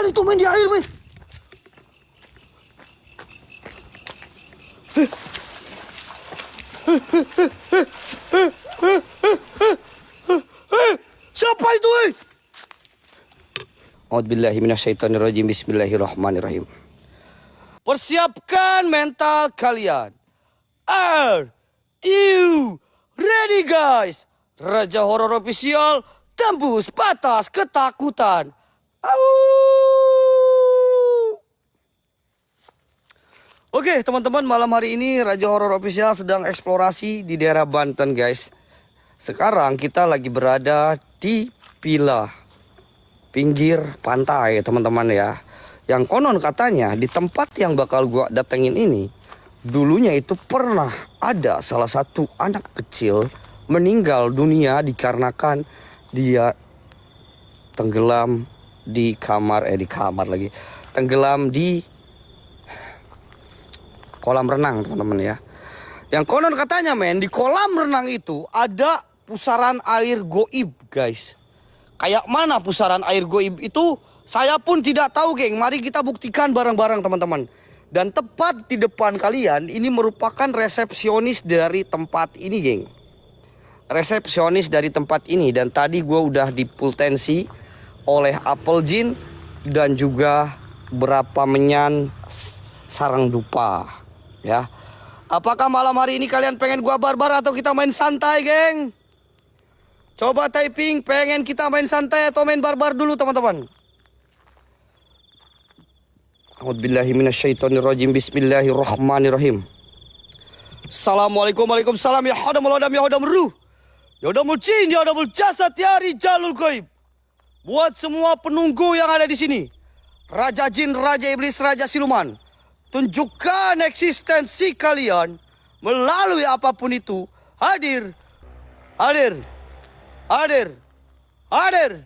Apaan itu main di air, men? Siapa itu, A'udzubillahi minasyaitonirrajim. Bismillahirrahmanirrahim. Persiapkan mental kalian. Are you ready, guys? Raja Horor Official tembus batas ketakutan. Oke, teman-teman, malam hari ini Raja Horor Official sedang eksplorasi di daerah Banten, guys. Sekarang kita lagi berada di Pilah, pinggir pantai, teman-teman ya. Yang konon katanya di tempat yang bakal gua datengin ini, dulunya itu pernah ada salah satu anak kecil meninggal dunia dikarenakan dia tenggelam di kamar lagi. Tenggelam di kolam renang, teman-teman ya. Yang konon katanya, men, di kolam renang itu ada pusaran air goib, guys. Kayak mana pusaran air goib itu? Saya pun tidak tahu, geng. Mari kita buktikan bareng-bareng, teman-teman. Dan tepat di depan kalian, ini merupakan resepsionis dari tempat ini, geng. Resepsionis dari tempat ini. Dan tadi gue udah dipultensi oleh Apple Jin dan juga berapa menyan sarang dupa, ya. Apakah malam hari ini kalian pengen gua barbar atau kita main santai, geng? Coba typing, pengen kita main santai atau main barbar dulu, teman-teman. A'udzubillahi minasyaitonirrajim. Bismillahirrahmanirrahim. Assalamualaikum, waalaikumsalam. Ya hadamul adam, ya hadamul ruh, ya hadamul jin, ya hadamul jasad, ya rijalul ghaib. Buat semua penunggu yang ada di sini, Raja Jin, Raja Iblis, Raja Siluman, tunjukkan eksistensi kalian melalui apapun itu. Hadir, hadir, hadir, hadir,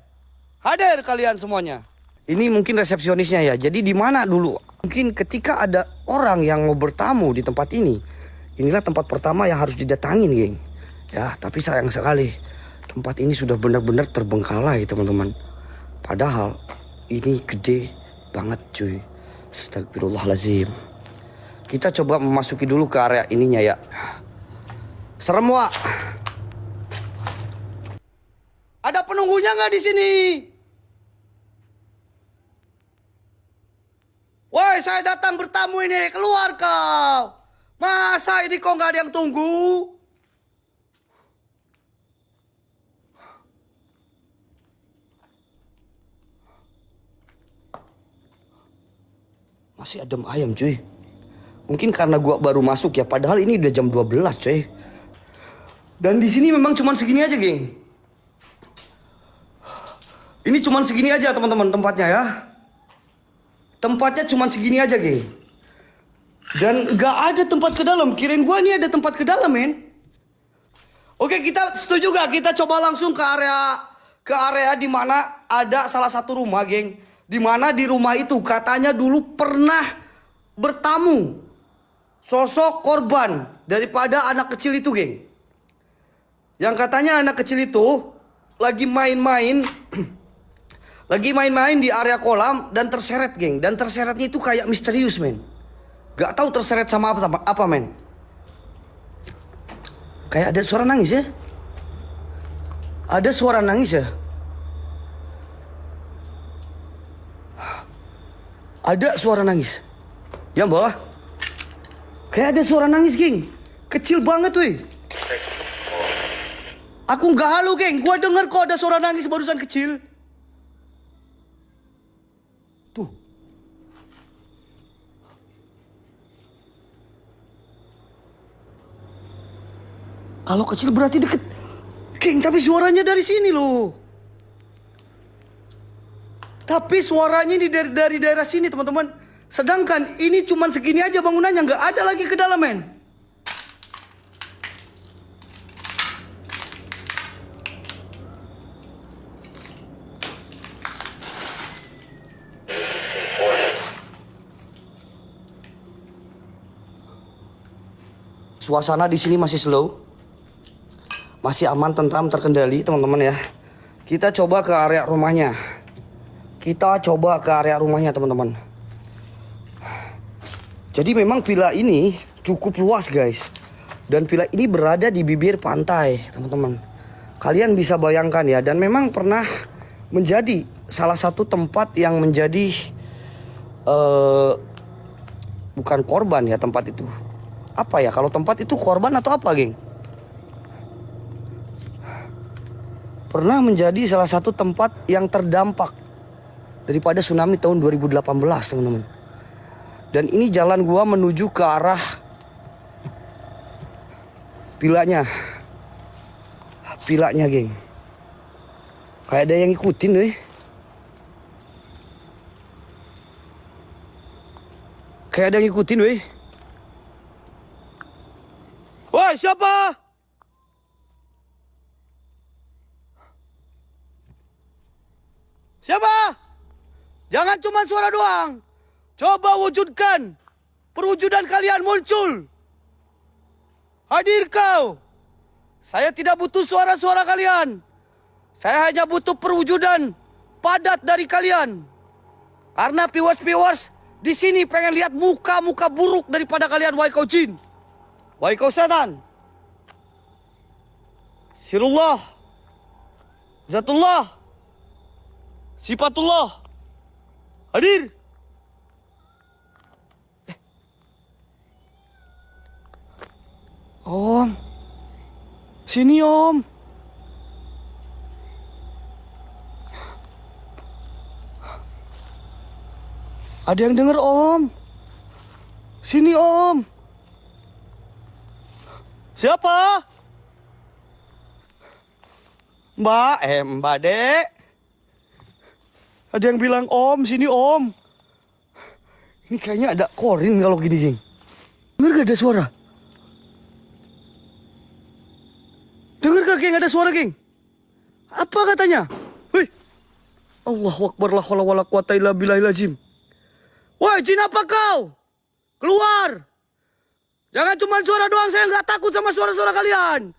hadir kalian semuanya. Ini mungkin resepsionisnya ya. Jadi di mana dulu? Mungkin ketika ada orang yang mau bertamu di tempat ini, inilah tempat pertama yang harus didatangin, geng. Ya, tapi sayang sekali tempat ini sudah benar-benar terbengkalai, teman-teman. Padahal ini gede banget, cuy. Astagfirullahaladzim. Kita coba memasuki dulu ke area ininya ya. Serem, Wak. Ada penunggunya nggak di sini? Woi, saya datang bertamu ini. Keluar kau. Masa ini kok nggak ada yang tunggu? Masih adem ayam, cuy. Mungkin karena gua baru masuk ya, padahal ini udah jam 12, cuy. Dan di sini memang cuman segini aja, geng. Ini cuman segini aja, teman-teman, tempatnya ya. Tempatnya cuman segini aja, geng. Dan nggak ada tempat ke dalam. Kirain gua nih ada tempat ke dalam, men. Oke, kita setuju gak? Kita coba langsung ke area di mana ada salah satu rumah, geng. Di mana di rumah itu katanya dulu pernah bertamu sosok korban daripada anak kecil itu, geng. Yang katanya anak kecil itu lagi main-main lagi main-main di area kolam dan terseret, geng. Dan terseretnya itu kayak misterius, men. Gak tahu terseret sama apa, men. Kayak ada suara nangis ya. Ada suara nangis ya. Ada suara nangis. Yang bawah. Kayak ada suara nangis, geng. Kecil banget, weh. Aku nggak halu, geng. Gua denger kok ada suara nangis barusan kecil. Tuh. Kalau kecil berarti deket. Geng, tapi suaranya dari sini loh. Tapi suaranya ini dari daerah sini, teman-teman. Sedangkan ini cuman segini aja bangunannya, nggak ada lagi ke dalam, men. Suasana di sini masih slow, masih aman, tentram, terkendali, teman-teman ya. Kita coba ke area rumahnya. Kita coba ke area rumahnya, teman-teman. Jadi memang villa ini cukup luas, guys. Dan villa ini berada di bibir pantai, teman-teman. Kalian bisa bayangkan ya. Dan memang pernah menjadi salah satu tempat yang menjadi bukan korban ya tempat itu. Apa ya, kalau tempat itu korban atau apa, geng? Pernah menjadi salah satu tempat yang terdampak daripada tsunami tahun 2018, teman-teman. Dan ini jalan gua menuju ke arah villanya. Villanya, geng. Kayak ada yang ngikutin, weh. Kayak ada yang ngikutin, weh. Woi, siapa? Siapa? Jangan cuma suara doang. Coba wujudkan. Perwujudan kalian muncul. Hadir kau. Saya tidak butuh suara-suara kalian. Saya hanya butuh perwujudan padat dari kalian. Karena viewers di sini pengen lihat muka-muka buruk daripada kalian, wahai kau jin. Wahai kau setan. Sirullah. Zatullah. Sifatullah. Hadir. Om. Sini, Om. Ada yang dengar, Om. Sini, Om. Siapa? Mbak Dek. Ada yang bilang, Om, sini, Om. Ini kayaknya ada korin kalau gini, geng. Dengar gak ada suara? Dengar gak, geng, ada suara, geng? Apa katanya? Wih. Allahu Akbar, la haula wala quwata illa billahil azim. Woi, jin apa kau? Keluar. Jangan cuma suara doang, saya nggak takut sama suara-suara kalian.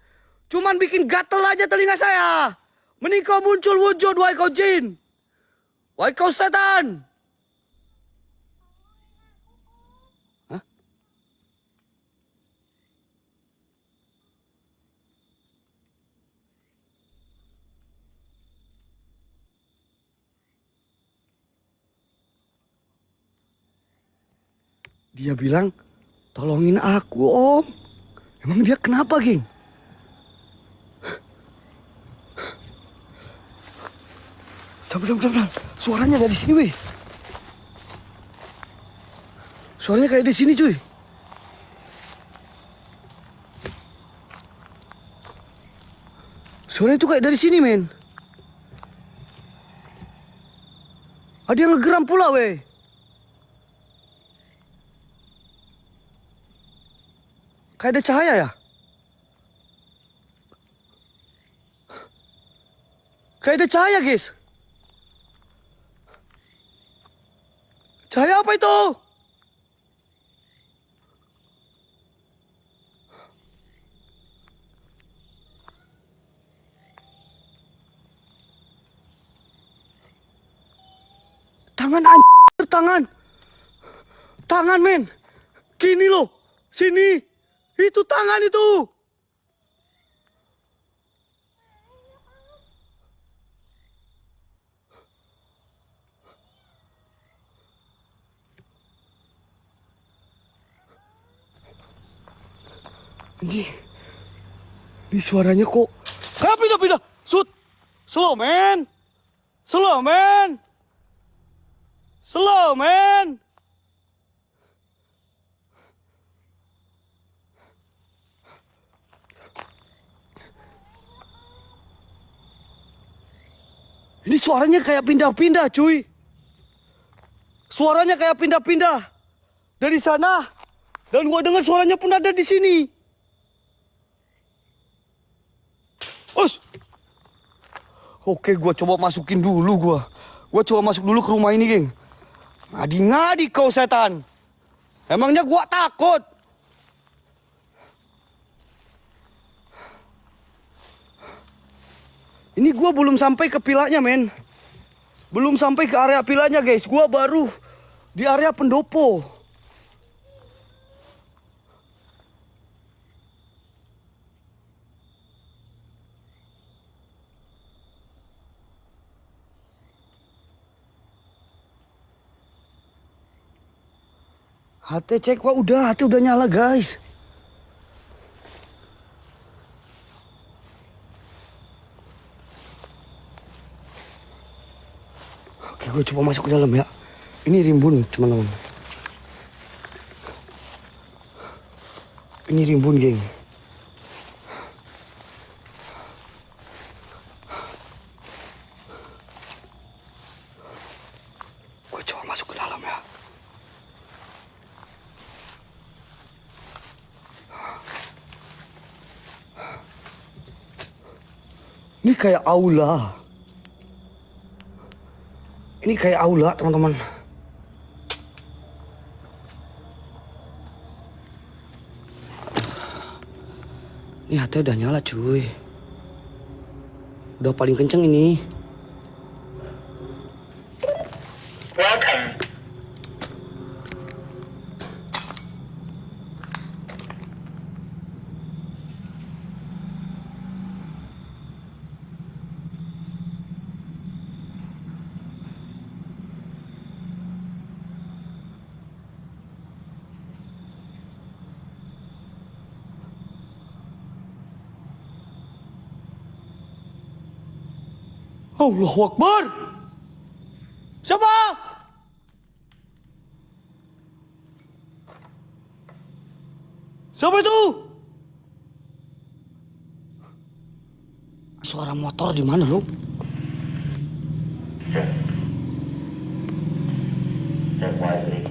Cuman bikin gatel aja telinga saya. Mending kau muncul wujud, wahai kau jin. Wahai kau setan. Hah? Dia bilang, tolongin aku, Om. Emang dia kenapa, geng? Bentar. Suaranya dari sini, weh. Suaranya kayak di sini, cuy. Suaranya itu kayak dari sini, men. Ada yang ngegeram pula, weh. Kayak ada cahaya ya? Kayak ada cahaya, guys. Cahaya apa itu? Tangan, anjir, tangan. Tangan, men. Gini loh. Sini. Itu tangan itu. Ini suaranya kok kayak pindah-pindah. Slow, man. Slow, man. Slow, man. Ini suaranya kayak pindah-pindah, cuy. Suaranya kayak pindah-pindah dari sana. Dan gua dengar suaranya pun ada di sini. Oke, gua coba masukin dulu gua. Gua coba masuk dulu ke rumah ini, geng. Ngadi-ngadi kau setan. Emangnya gua takut? Ini gua belum sampai ke pilanya, men. Belum sampai ke area vilanya guys. Gua baru di area pendopo. HT cek, wah udah, HT udah nyala guys. Oke, gue coba masuk ke dalam ya. Ini rimbun teman-teman. Ini rimbun geng. Gue coba masuk ke dalam ya. Ini kayak aula. Ini kayak aula, teman-teman. Ini HT udah nyala, cuy. Udah paling kenceng ini. Allahu Akbar. Siapa? Siapa itu? Suara motor di mana, lu? Cek wisely.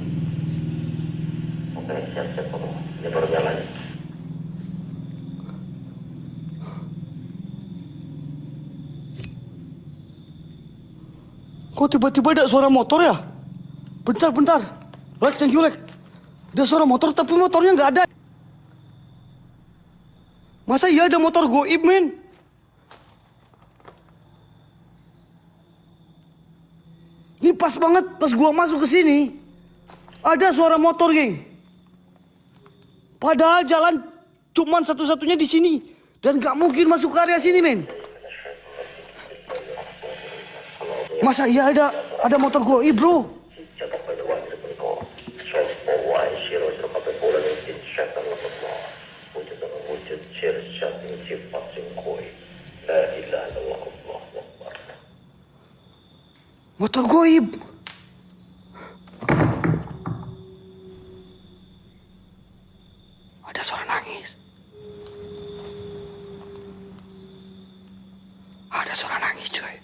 Oke, siap-siap foto. Dia baru jalan. Kok tiba-tiba ada suara motor ya? Bentar. Lek, thank you, Lek. Ada suara motor tapi motornya nggak ada. Masa iya ada motor goib, men? Ini pas banget pas gua masuk ke sini. Ada suara motor, geng. Padahal jalan cuman satu-satunya di sini. Dan nggak mungkin masuk ke area sini, men. Masa iya ada motor goib, bro? Motor goib. Ada suara nangis. Ada suara nangis, coy.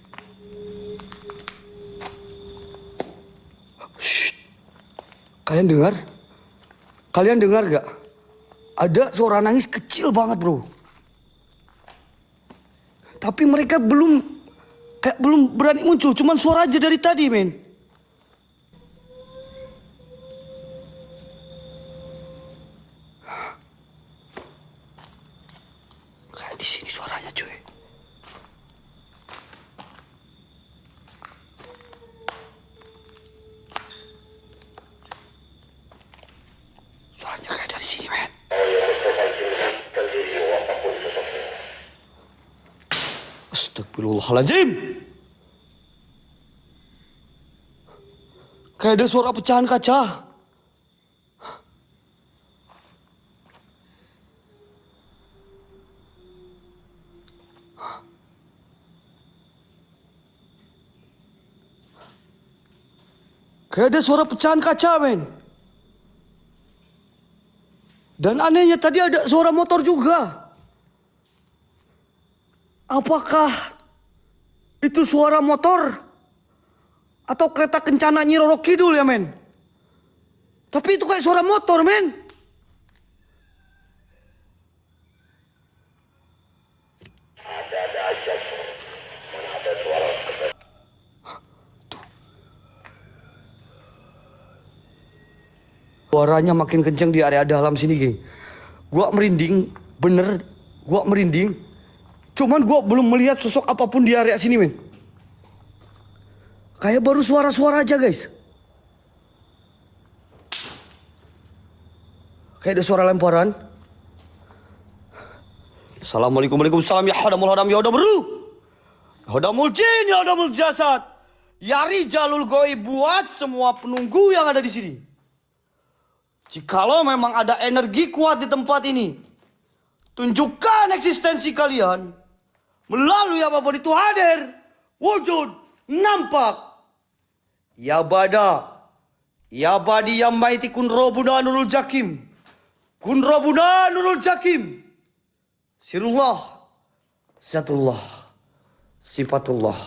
Kalian dengar? Kalian dengar gak? Ada suara nangis kecil banget, bro. Tapi mereka belum berani muncul. Cuman suara aja dari tadi, men. Kayak di sini suaranya, cuy. Suaranya kayak dari sini, men. Astagfirullahaladzim. Kayak ada suara pecahan kaca. Kayak ada suara pecahan kaca, men. Dan anehnya tadi ada suara motor juga. Apakah itu suara motor atau kereta kencana Nyi Roro Kidul ya, men? Tapi itu kayak suara motor, men. Ada aja. Mana ada suara. Suaranya makin kenceng di area dalam sini, geng. Gua merinding, bener. Gua merinding. Cuman gua belum melihat sosok apapun di area sini, men. Kayak baru suara-suara aja guys. Kayak ada suara lemparan. Assalamualaikum waalaikumsalam ya hadamul hadam ya hadamul ruh. Hadamul jin ya hadamul jasad. Ya rijalul goib, buat semua penunggu yang ada di sini. Jikalau memang ada energi kuat di tempat ini, tunjukkan eksistensi kalian. Melalui apapun itu hadir, wujud, nampak. Ya bada, ya badi ya maiti kun robuna nurul jakim. Kun robuna nurul jakim. Sirullah, zatullah, sifatullah.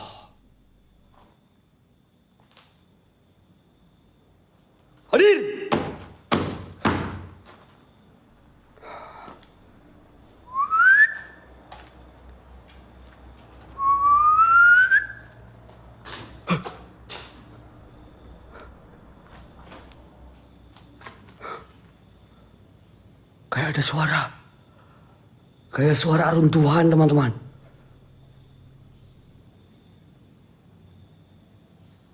Hadir. Kayak ada suara. Kayak suara runtuhan teman-teman.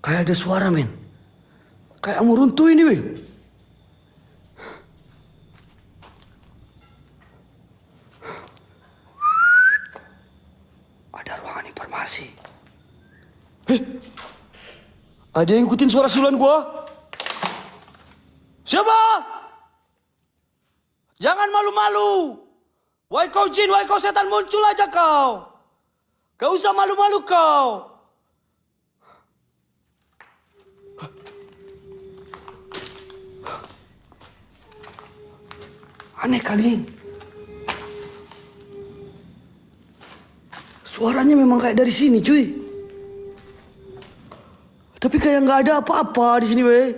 Kayak ada suara men. Kayak mau runtuh ini weh. Ada ruangan informasi. Ada yang ikutin suara sulan gua. Siapa? Jangan malu-malu. Wahai kau jin, wahai kau setan, muncul aja kau. Gak usah malu-malu kau. Aneh kali. Suaranya memang kayak dari sini cuy. Tapi kayak nggak ada apa-apa di sini weh.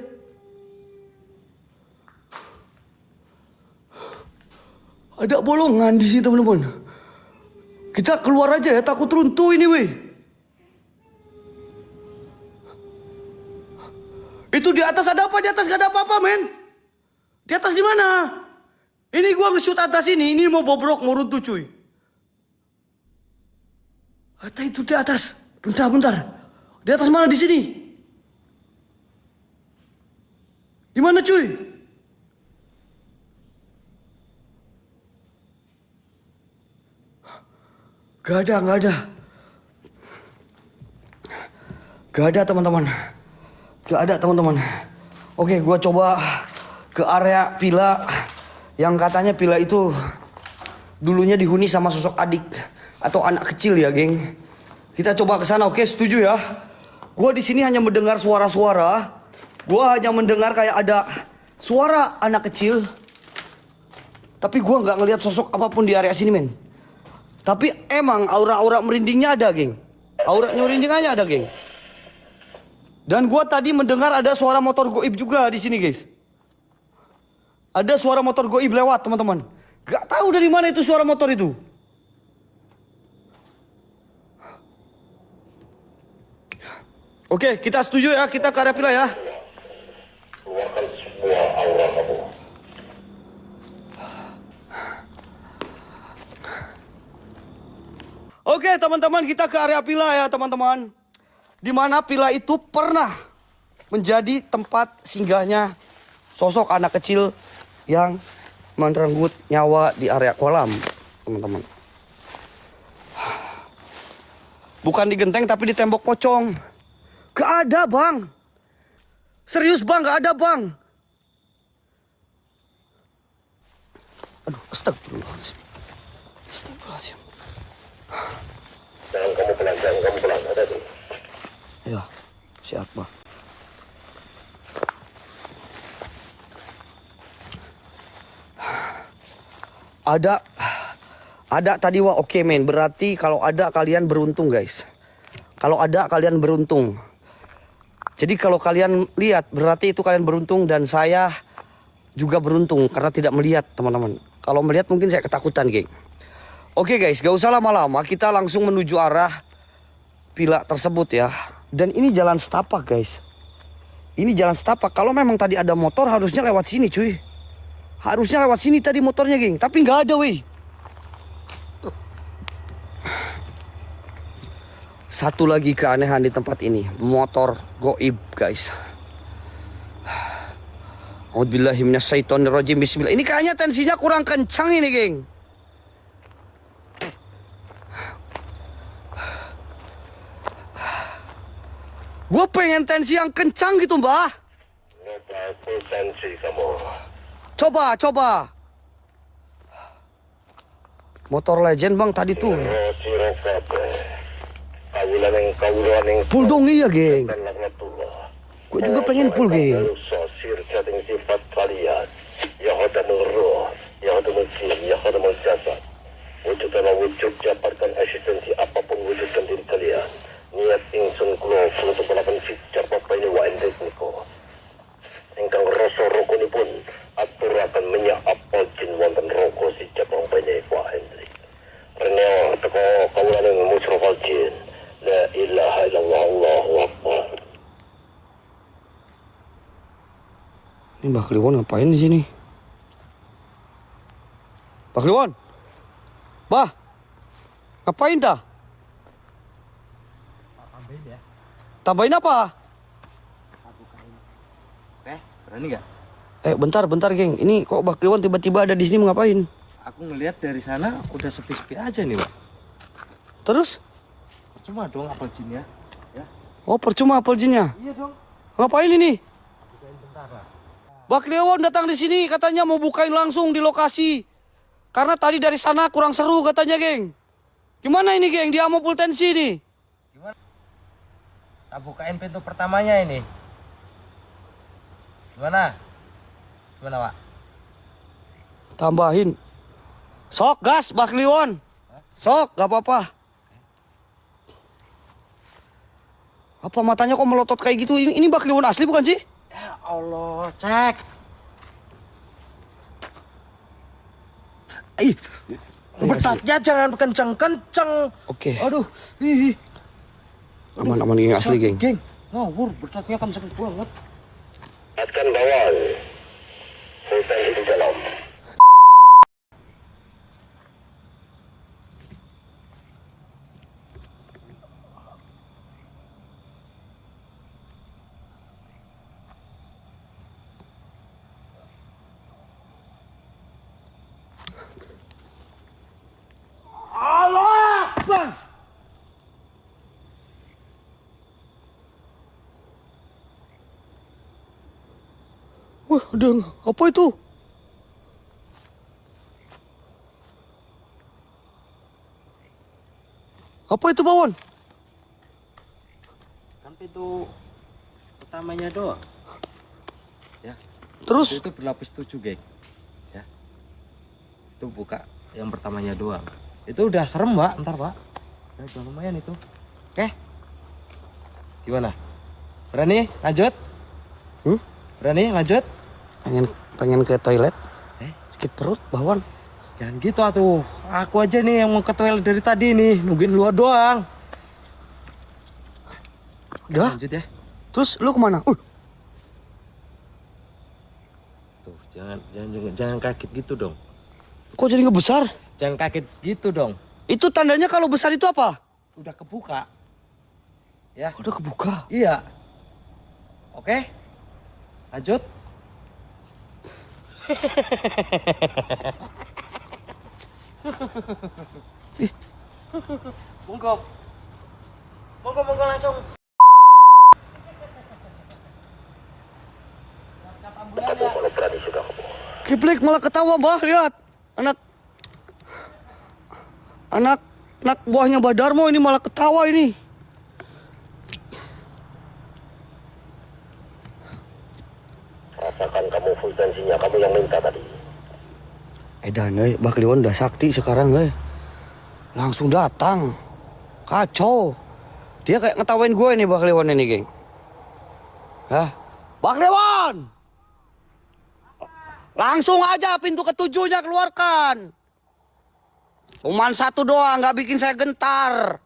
Ada bolongan di sini teman-teman. Kita keluar aja ya, takut runtuh ini weh. Itu di atas ada apa? Di atas gak ada apa-apa men. Di atas di mana? Ini gua nge-shoot atas ini mau bobrok, mau runtuh cuy. Atau itu di atas. Bentar. Di atas mana di sini? Di mana cuy? Gak ada. Gak ada teman-teman. Oke, gua coba ke area villa yang katanya villa itu dulunya dihuni sama sosok adik atau anak kecil ya, geng. Kita coba ke sana, oke? Setuju ya? Gua di sini hanya mendengar suara-suara. Gua hanya mendengar kayak ada suara anak kecil. Tapi gua nggak ngelihat sosok apapun di area sini, men. Tapi emang aura-aura merindingnya ada, geng. Aura merindingnya ada, geng. Dan gua tadi mendengar ada suara motor goib juga di sini, guys. Ada suara motor goib lewat, teman-teman. Gak tahu dari mana itu suara motor itu. Oke, kita setuju ya, kita ke area villa ya. Keluarkan semua aura kamu. Oke, teman-teman, kita ke area villa ya, teman-teman. Di mana villa itu pernah menjadi tempat singgahnya sosok anak kecil yang merenggut nyawa di area kolam, teman-teman. Bukan di genteng tapi di tembok pocong. Gak ada, bang. Serius, bang, gak ada, bang. Aduh, astagfirullahaladzim. Astagfirullahaladzim. Jangan kamu pelan, hati-hati. Ya, siap, bang. Ada tadi wah, oke men. Berarti kalau ada kalian beruntung, guys. Kalau ada kalian beruntung. Jadi kalau kalian lihat berarti itu kalian beruntung dan saya juga beruntung karena tidak melihat, teman-teman. Kalau melihat mungkin saya ketakutan, geng. Oke guys, gak usah lama-lama, kita langsung menuju arah villa tersebut ya. Dan ini jalan setapak, guys. Ini jalan setapak. Kalau memang tadi ada motor harusnya lewat sini, cuy. Harusnya lewat sini tadi motornya, geng. Tapi nggak ada, weh. Satu lagi keanehan di tempat ini, motor goib guys. A'udzubillahi minasyaitonirrajim. Bismillah. Ini kayaknya tensinya kurang kencang ini, geng. Gue pengen tensi yang kencang gitu, Mbah. Tensi kamu. Coba. Motor legend bang tadi tuh. Full dong iya, geng. Gue juga pengen full, geng. Wujud dalam wujud dapatkan eksistensi apapun wujudkan diri kalian. Niat ingsun kulo untuk melakukan fitur apa ini wa endekniko. Engkang rasa rokoni pun atur akan menyak apal jin wonten roko si jabang banyak wa endek. Reneo teko kaulan yang musyrafal jin. La ilaha illallah Allahu akbar. Ini Mbak Kliwon ngapain di sini? Mbak Kliwon? Bah, ngapain dah? Tambahin ya. Tambahin apa? Berani nggak? Bentar geng. Ini kok Mbak Kliwon tiba-tiba ada di sini mau ngapain? Aku ngelihat dari sana udah sepi-sepi aja nih, Pak. Terus? Percuma dong apel jinnya. Ya. Oh, percuma apel jinnya. Iya dong. Ngapain ini? Bukain tentara. Mbak Kliwon datang di sini katanya mau bukain langsung di lokasi. Karena tadi dari sana kurang seru katanya, geng. Gimana ini, geng? Dia mau full tensi nih. Gimana? Tak bukain pintu pertamanya ini. Gimana? Gimana, Pak? Tambahin. Sok gas, Mbak Kliwon. Sok, gak apa-apa. Apa matanya kok melotot kayak gitu? Ini Mbak Kliwon asli bukan sih? Ya Allah, cek. Ih, betatnya jangan kenceng-kenceng. Oke. Aduh, ih. Aman, geng, asli, geng. Geng, ngawur, betatnya kenceng banget. Akan bawah. Hutan di dalam. Allah Akbar. Wah, apa itu? Apa itu, Bawon? Kan pintu pertamanya doang. Ya. Terus? Itu berlapis 7, geng. Ya. Itu buka yang pertamanya doang. Itu udah serem, Pak. Ntar, Pak. Ya, udah lumayan itu. Oke. Gimana? Berani lanjut? Berani lanjut? Pengen ke toilet. Eh? Sakit perut, Bawon. Jangan gitu atuh. Aku aja nih yang mau ke toilet dari tadi nih, nungguin lu doang. Udah? Lanjut ya. Terus lu kemana? Tuh, jangan kaget gitu dong. Kok jadi ngebesar? Jangan kaget gitu dong. Itu tandanya kalau besar itu apa? Udah kebuka. Ya. Udah kebuka. Iya. Oke. Lanjut. Monggo. Monggo langsung. Kalau berani sudah. Kiplek malah ketawa, Mbah. Lihat. Anak buahnya Badarmo ini malah ketawa ini. Rasakan kamu full tensinya, kamu yang minta tadi. Edan, Mbak Kliwon udah sakti sekarang, langsung datang. Kacau. Dia kayak ngetawain gue nih, Mbak Kliwon ini, geng. Hah? Mbak Kliwon! Langsung aja pintu ketujuhnya keluarkan. Cuman satu doang, nggak bikin saya gentar.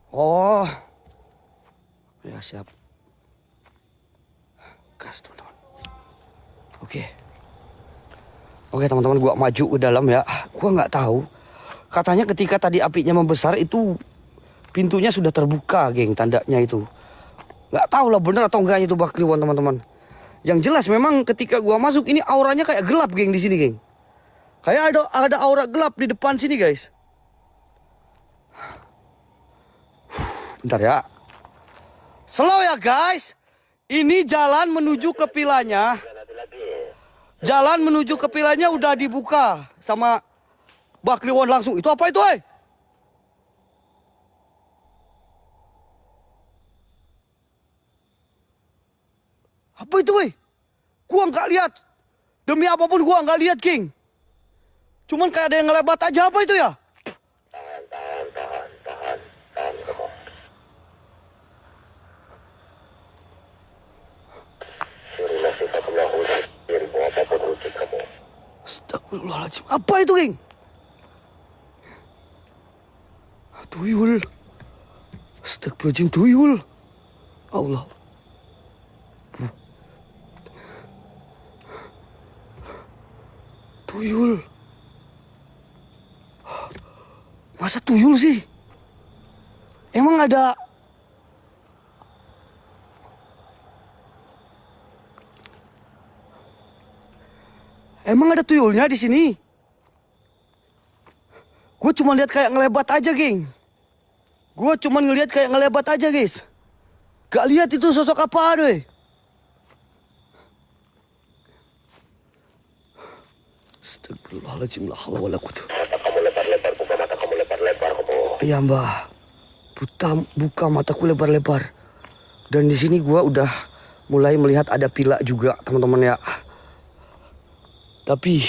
Oh. Ya, siap. Gas, teman-teman. Oke, teman-teman, gua maju ke dalam ya. Gua nggak tahu. Katanya ketika tadi apinya membesar itu pintunya sudah terbuka, geng, tandanya itu. Nggak tahu lah bener atau enggaknya itu Bakliwon, teman-teman. Yang jelas memang ketika gua masuk ini auranya kayak gelap, geng, di sini, geng. Kayak ada aura gelap di depan sini, guys. Bentar ya. Slow ya, guys. Ini jalan menuju ke pilanya. Jalan menuju ke pilanya udah dibuka sama Bakliwon langsung. Itu apa itu, eh? Apa itu, weh? Gua nggak lihat. Demi apapun gua nggak lihat, King. Cuman kayak ada yang ngelebat aja. Apa itu ya? Tahan kamu. Surilah sifatullah dirimu apapun wujud kamu. Astagfirullahaladzim. Apa itu, King? Tuyul. Astagfirullahaladzim, tuyul. Allah. Tuyul. Masa tuyul sih? Emang ada... Emang ada tuyulnya di sini? Gue cuma lihat kayak ngelebat aja, geng. Gue cuma ngelihat kayak ngelebat aja, guys. Gak lihat itu sosok apa, deh. Astagfirullahaladzim, la haula wala quwwata. Mata kamu lebar-lebar, buka mata kamu lebar-lebar kamu. Iya, Mbah. Buka mataku lebar-lebar. Dan di sini gua udah mulai melihat ada pila juga, teman-teman ya. Tapi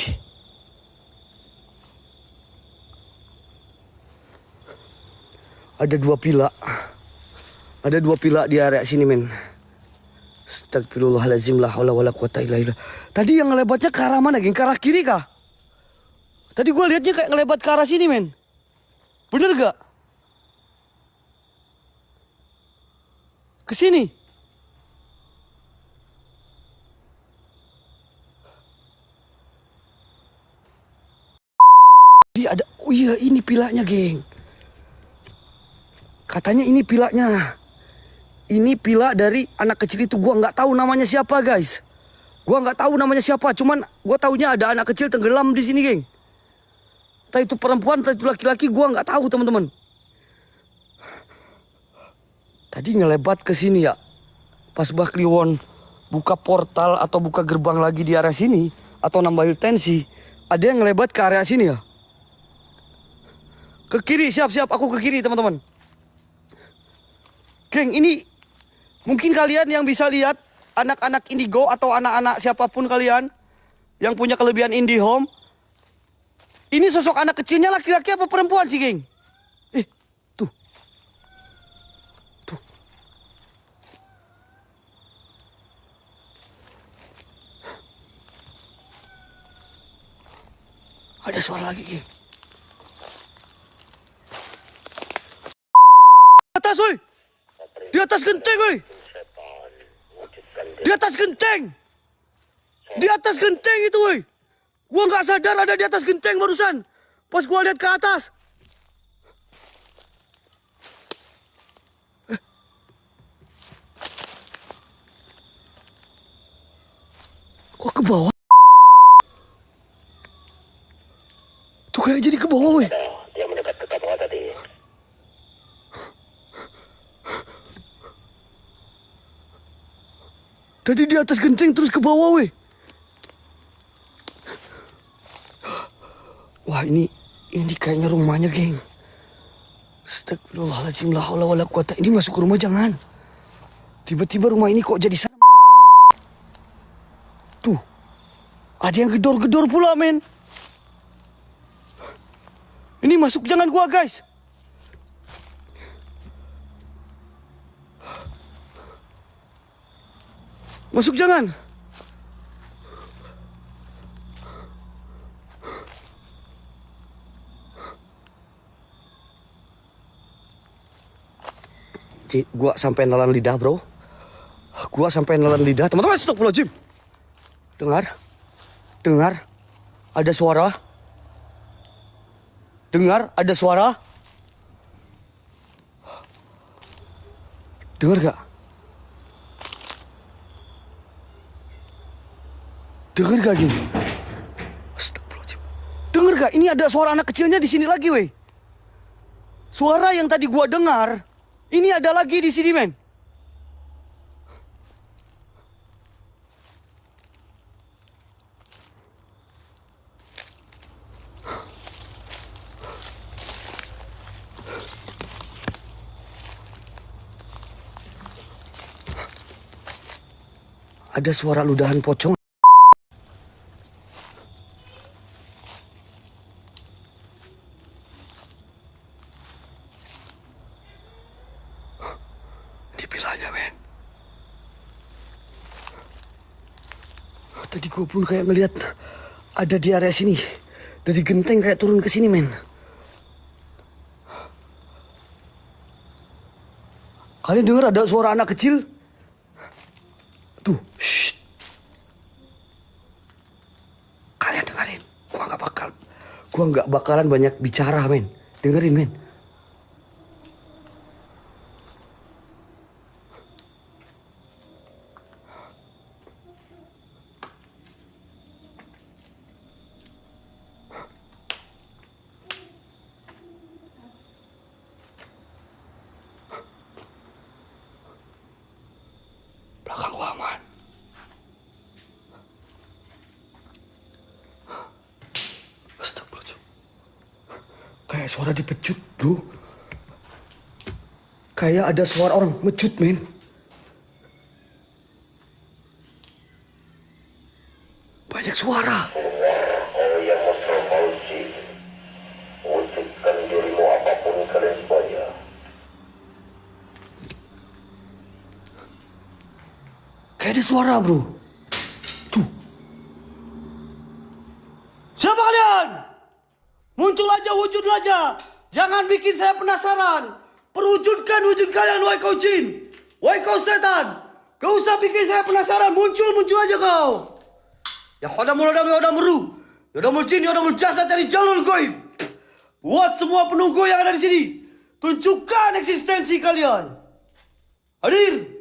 ada dua pila. Ada dua pila di area sini, men. Astagfirullahaladzim, la haula wala quwwata illa billah. Tadi yang ngelebatnya ke arah mana, geng? Ke arah kiri kah? Tadi gue liatnya kayak ngelebat ke arah sini, men. Bener gak? Ke sini. Dia ada. Oh iya, ini pilanya, geng. Katanya ini pilanya. Ini pila dari anak kecil itu. Gua nggak tahu namanya siapa, guys. Gua nggak tahu namanya siapa. Cuman gua taunya ada anak kecil tenggelam di sini, geng. Entah itu perempuan, entah itu laki-laki. Gua nggak tahu, teman-teman. Tadi ngelebat ke sini ya. Pas Bakliwon buka portal atau buka gerbang lagi di area sini. Atau nambahin tensi. Ada yang ngelebat ke area sini ya. Ke kiri, siap-siap. Aku ke kiri, teman-teman. Geng, ini mungkin kalian yang bisa lihat anak-anak Indigo atau anak-anak siapapun kalian yang punya kelebihan IndiHome. Ini sosok anak kecilnya laki-laki apa perempuan sih, geng? Tuh. Tuh. Ada suara lagi, geng. Atas, woi. Di atas genteng, woi. Di atas genteng. Di atas genteng itu, woi. Gua nggak sadar ada di atas genteng barusan. Pas gua lihat ke atas. Kok ke bawah? Tuh kayak jadi ke bawah, woi. Dia mendekat ke kamu tadi. Tadi di atas genteng terus ke bawah, weh. Wah, ini kayaknya rumahnya, geng. Astagfirullahaladzim, la haula wala quwata. Ini masuk ke rumah jangan. Tiba-tiba rumah ini kok jadi serem, anjing. Tuh. Ada yang gedor-gedor pula, men. Ini masuk jangan gua, guys. Masuk jangan. Gua sampai nelan lidah, bro. Gua sampai nelan lidah. Teman-teman, stop dulu, Jim. Dengar. Ada suara. Dengar, ada suara. Dengar gak? Dengar gak, geng? Astagfirullahaladzim. Dengar gak? Ini ada suara anak kecilnya di sini lagi, weh. Suara yang tadi gua dengar, ini ada lagi di sini, men. Ada suara ludahan pocong. Di pilanya, men. Tadi gue pun kayak ngelihat ada di area sini. Dari genteng kayak turun ke sini, men. Kalian dengar ada suara anak kecil? Tuh, shh. Kalian dengerin. Gua nggak bakalan banyak bicara, men. Dengerin, men. Belakang gua aman. Astagfirullahaladzim. Kayak suara dipecut, bro. Kayak ada suara orang mecut, men. Banyak suara. Oh yang mesra Fauzi, wujudkan dirimu apapun kalian semuanya. Kayak ada suara, bro. Tuh. Siapa kalian? Muncul aja, wujud aja. Jangan bikin saya penasaran. Perwujudkan wujud kalian, wahai kau jin. Wahai kau setan. Gak usah bikin saya penasaran. Muncul aja kau. Ya hodamul hodam, ya hodamul ruh. Ya hodamul jin, ya hodamul jasad dari jalur goib. Buat semua penunggu yang ada di sini. Tunjukkan eksistensi kalian. Hadir.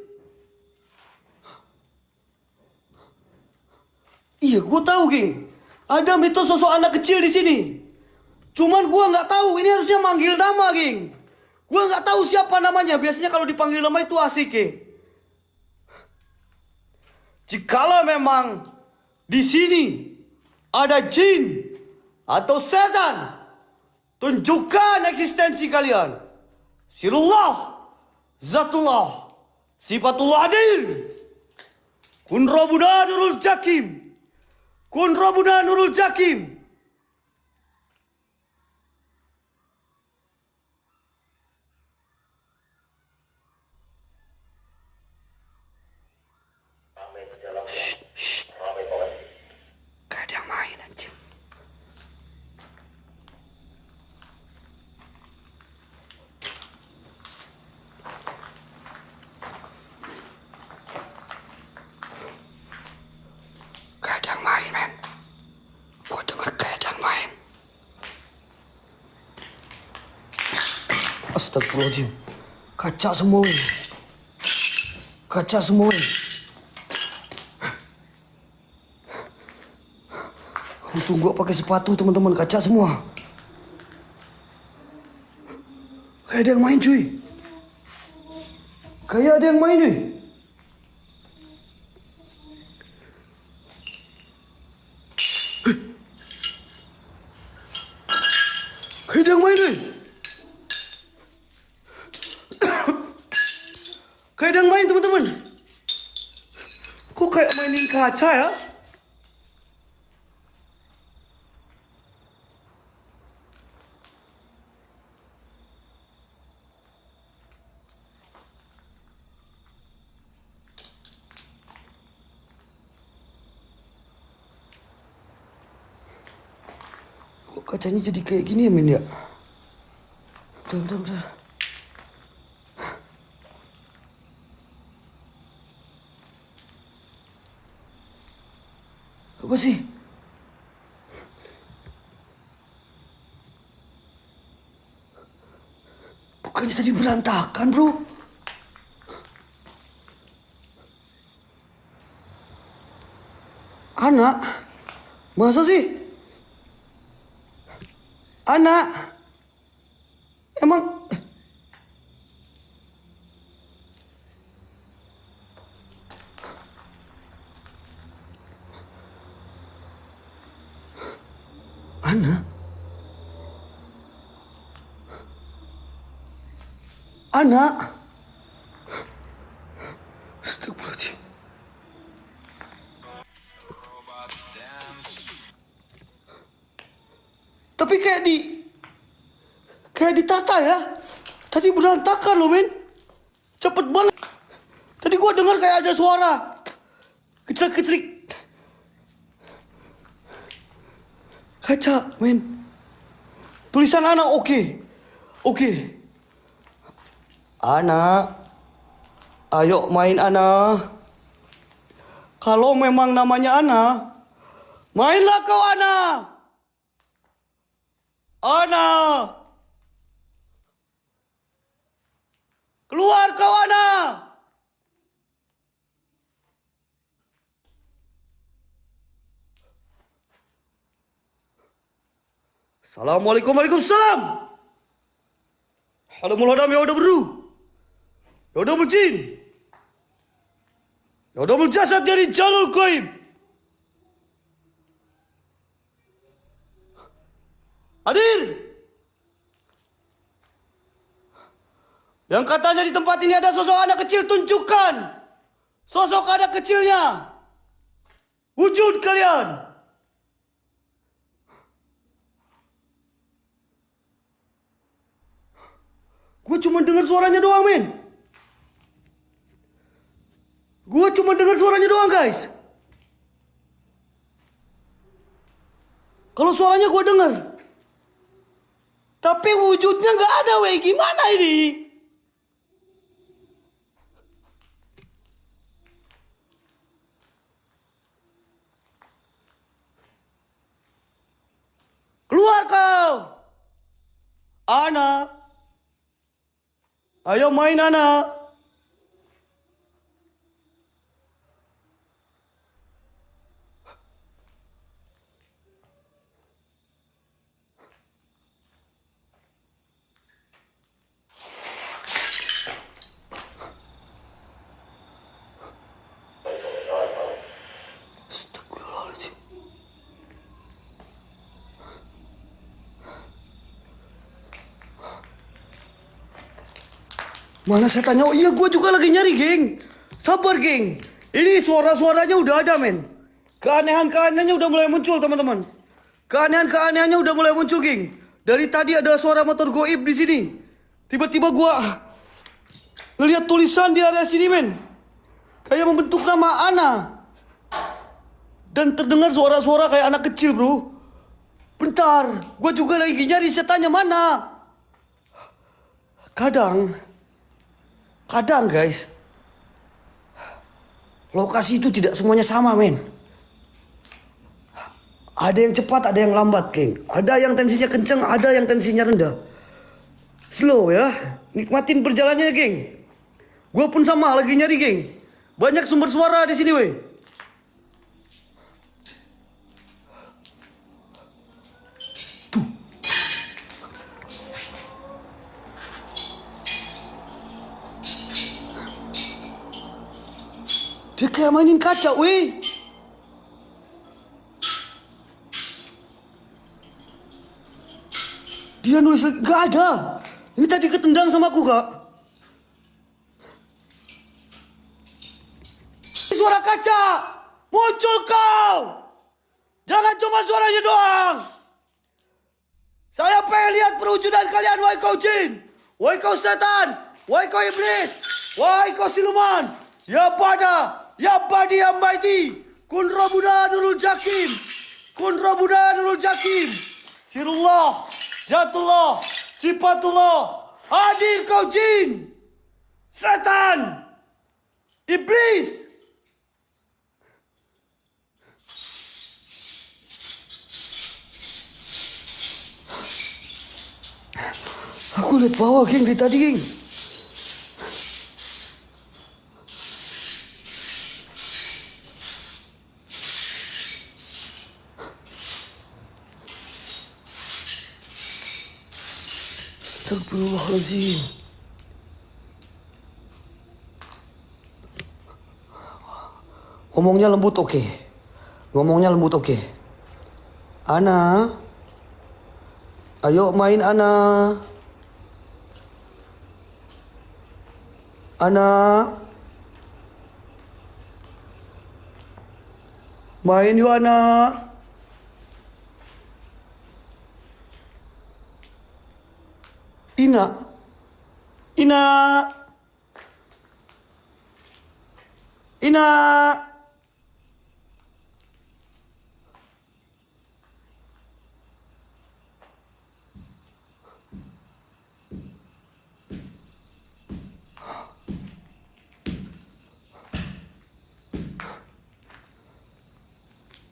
Iya, gue tahu, geng. Ada mitos sosok anak kecil di sini. Cuman gue nggak tahu. Ini harusnya manggil nama, geng. Gue nggak tahu siapa namanya. Biasanya kalau dipanggil nama itu asik, geng. Jikalau memang di sini ada jin atau setan, tunjukkan eksistensi kalian. Sirullah, Zatullah, Sifatullah hadir. Kun Rabbuna Nurul Jakim. Kun Rabbuna Nurul Jakim. Shh. Gak ada yang main, anjing. Gak ada yang main, men. Gua denger gak ada yang main. Astagfirullahaladzim. Kaca semua, weh. Kaca semua, weh. Untung gua pakai sepatu, teman-teman. Kaca semua. Kayak ada yang main, cuy. Kayak ada yang main, cuy. Kayak ada yang main, cuy. Kayak ada yang main, teman-teman. Kok kayak mainin kaca, ya? Kok kacanya jadi kayak gini ya, men, ya? Bentar. Apa sih? Bukannya tadi berantakan, bro? Anak? Masa sih? Anak? Emang... Anak? Anak? Astagfirullahaladzim. Tapi kayak ditata ya. Tadi berantakan loh men. Cepet banget. Tadi gua dengar kayak ada suara kecil-kecil. Kaca men. Tulisan anak oke. Anak, ayo main anak. Kalau memang namanya anak, mainlah kau anak. Anak, keluar kau anak. Assalamualaikum, waalaikumsalam. Hadamul hadam ya udah beru. Ya udah jin. Ya udah jasad dari jalul gaib. Hadir. Yang katanya di tempat ini ada sosok anak kecil, tunjukkan sosok anak kecilnya. Wujud kalian. Gue cuma dengar suaranya doang, men. Gue cuma dengar suaranya doang, guys. Kalau suaranya gue dengar, tapi wujudnya nggak ada, weh. Gimana ini? Keluar kau, anak. Ayo main anak. Astagfirullahaladzim. Mana setannya? Oh iya, gue juga lagi nyari, geng. Sabar, geng. Ini suara-suaranya udah ada, men. Keanehan-keanehannya udah mulai muncul, teman-teman. Keanehan-keanehannya udah mulai muncul, geng. Dari tadi ada suara motor goib di sini. Tiba-tiba gue ngeliat tulisan di area sini, men. Kayak membentuk nama Ana. Dan terdengar suara-suara kayak anak kecil, bro. Bentar, gue juga lagi nyari setannya mana. Kadang guys, lokasi itu tidak semuanya sama, men. Ada yang cepat, ada yang lambat, geng. Ada yang tensinya kenceng, ada yang tensinya rendah. Slow ya, nikmatin perjalanannya, geng. Gue pun sama, lagi nyari, geng. Banyak sumber suara di sini, weh. Dia kayak mainin kaca, weh. Dia nulis lagi, gak ada. Ini tadi ketendang sama aku, Kak. Suara kaca. Muncul kau. Jangan cuma suaranya doang. Saya pengen lihat perwujudan kalian, wahai kau jin. Wahai kau setan. Wahai kau iblis. Wahai kau siluman. Ya pada. Ya Badi yang mighty, Kun Rabbuna Nurul Jakim, Kun Rabbuna Nurul Jakim, Sirullah, Jatullah, Sifatullah, hadir kau jin, setan, iblis. Aku lihat bawah, geng, dari tadi, geng. Astagfirullahaladzim. Ngomongnya lembut oke. Ngomongnya lembut oke. Ana. Ayo main Ana. Ana. Main yuk Ana. Ina. Ina. Ina.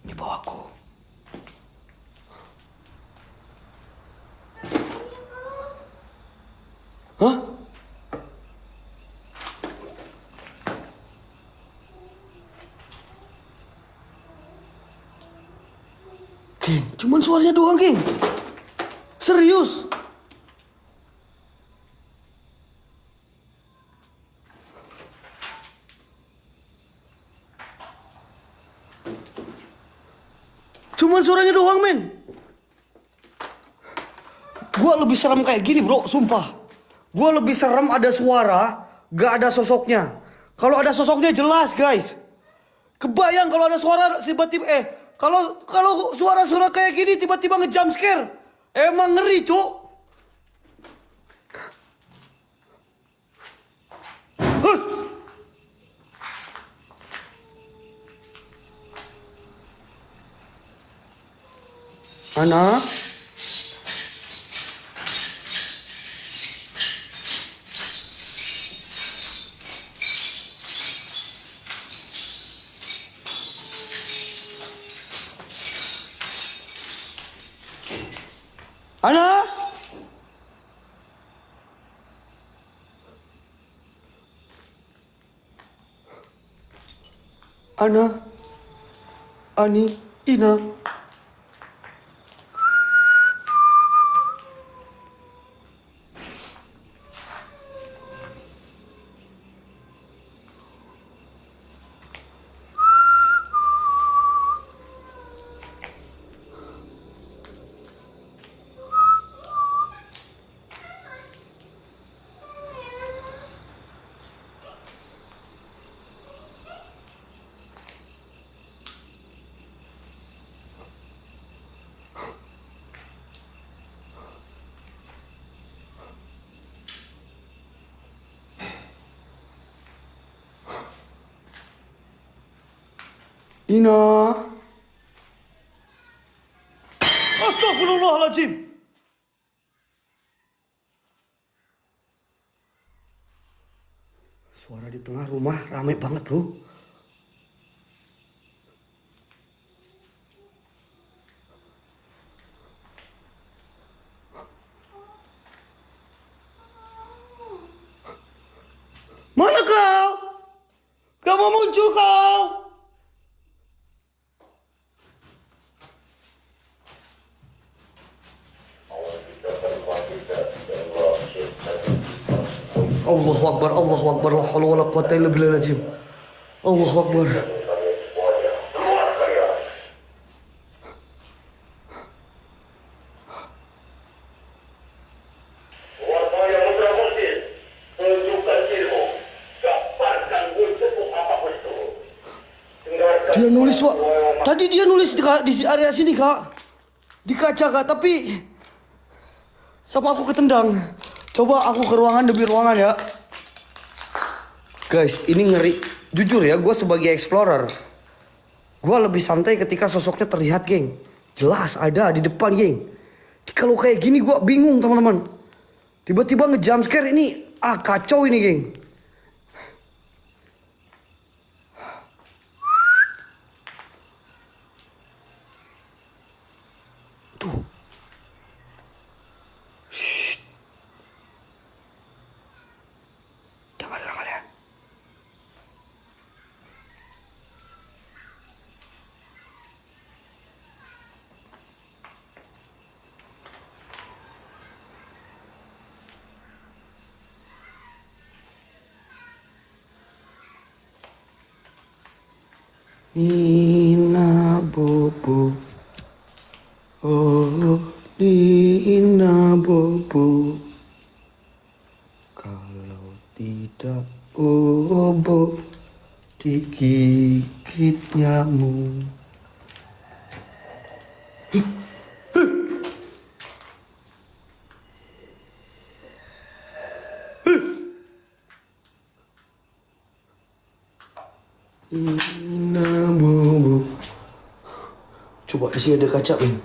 Di bawahku. Hah? Geng, cuman suaranya doang, geng. Serius. Cuman suaranya doang, men. Gua lebih serem kayak gini, bro, sumpah. Gua lebih serem ada suara, gak ada sosoknya. Kalau ada sosoknya jelas, guys. Kebayang kalau ada suara tiba-tiba kalau suara-suara kayak gini tiba-tiba nge-jump scare. Emang ngeri, Cuk. Hus. Ana. Ana. Ana. Ani. Ina. Ina. Astagfirullahaladzim. Suara di tengah rumah rame banget, bro. Mana kau? Gak mau muncul kau? Allahu Akbar, Allahu Akbar, la haula wala quwwata illa billahil azim. Allahu Akbar. Warga yang mendapatkan tunjukkan ilmu, gambarkan bentuk apapun itu. Dia nulis, Wak. Tadi dia nulis di area sini, Kak. Di kaca, Kak, tapi sama aku ketendang. Coba aku ke ruangan demi ruangan ya. Guys, ini ngeri. Jujur ya, gue sebagai explorer, gue lebih santai ketika sosoknya terlihat, geng. Jelas ada di depan, geng. Kalau kayak gini gue bingung, teman-teman. Tiba-tiba nge-jump scare ini, kacau ini, geng. Tuh. Shh. Dengar gak kalian? Nina Bobo, oh Nina Bobo, kalau tidak bobo digigit nyamuk. Nina Bobo. Coba di sini ada kaca, Min.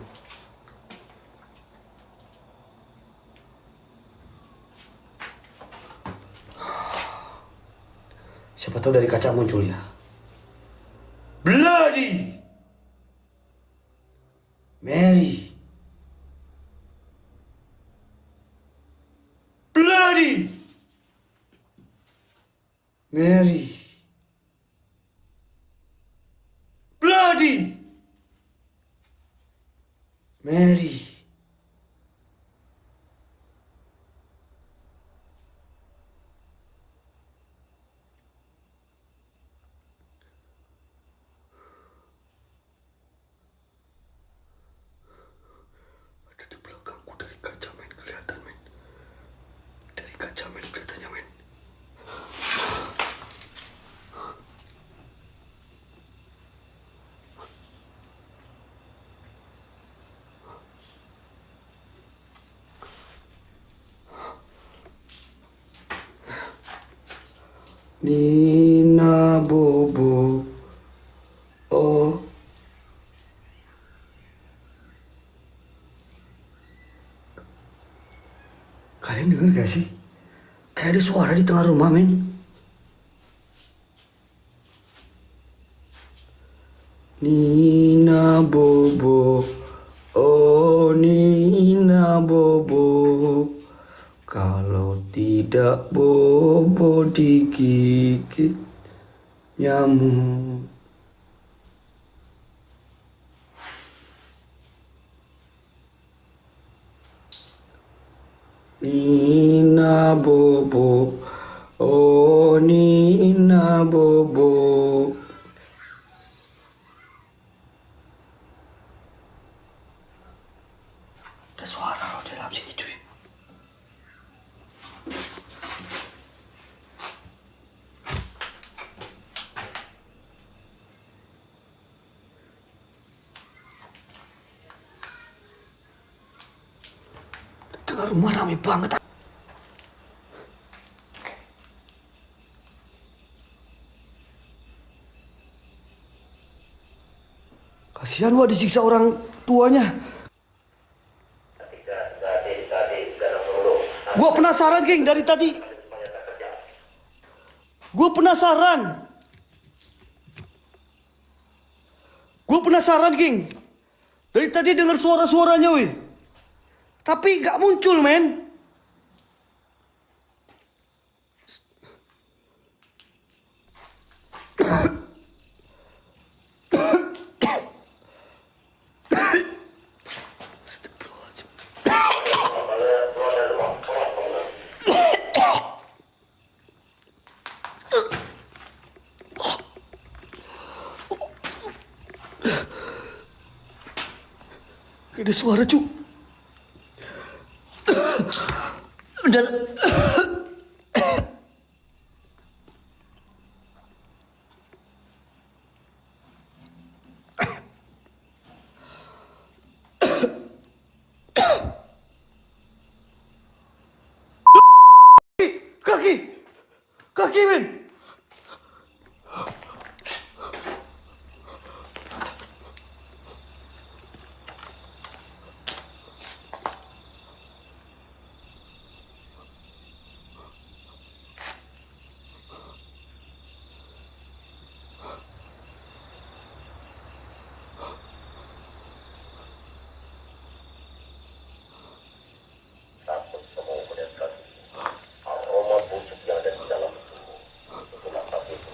Siapa tahu dari kaca muncul ya. Bloody Mary. Bloody Mary. Bloody Mary. Ada di belakangku dari kaca, men, kelihatan, men. Dari kaca, men, kelihatannya, men. Nina Bobo, oh kalian dengar gak sih? Kayak ada suara di tengah rumah, men. Nina Bobo, oh Nina Bobo, kalau tidak bobo digigit nyamuk. Nina Bobo, oh Nina Bobo. Ada suara loh di dalam sini, cuy. Tengah rumah rame banget. Kasihan wah disiksa orang tuanya. Gua penasaran, King, dari tadi. Gua penasaran, King. Dari tadi dengar suara-suaranya, wih. Tapi gak muncul, men. Ada suara, cu. Dan kaki, men. Takut kamu melihat kaki. Aroma busuk yang ada di dalam tubuh. Itulah kaki itu.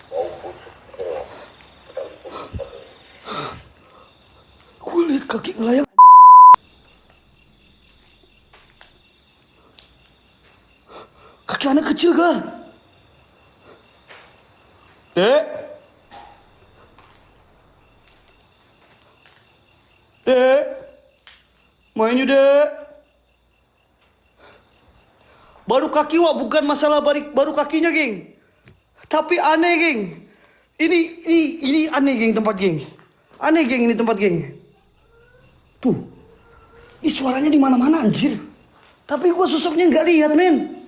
Bau busuk keluar ke dalam tubuh kaki. Gue lihat kaki ngelayang. Kaki anak kecil kah? Dek, Main yuk dek. Baru kaki wak, bukan masalah baru kakinya geng. Tapi aneh geng. Ini aneh geng tempat geng. Aneh geng ini tempat geng. Tuh. Ini suaranya di mana-mana anjir. Tapi gua sosoknya nggak lihat men.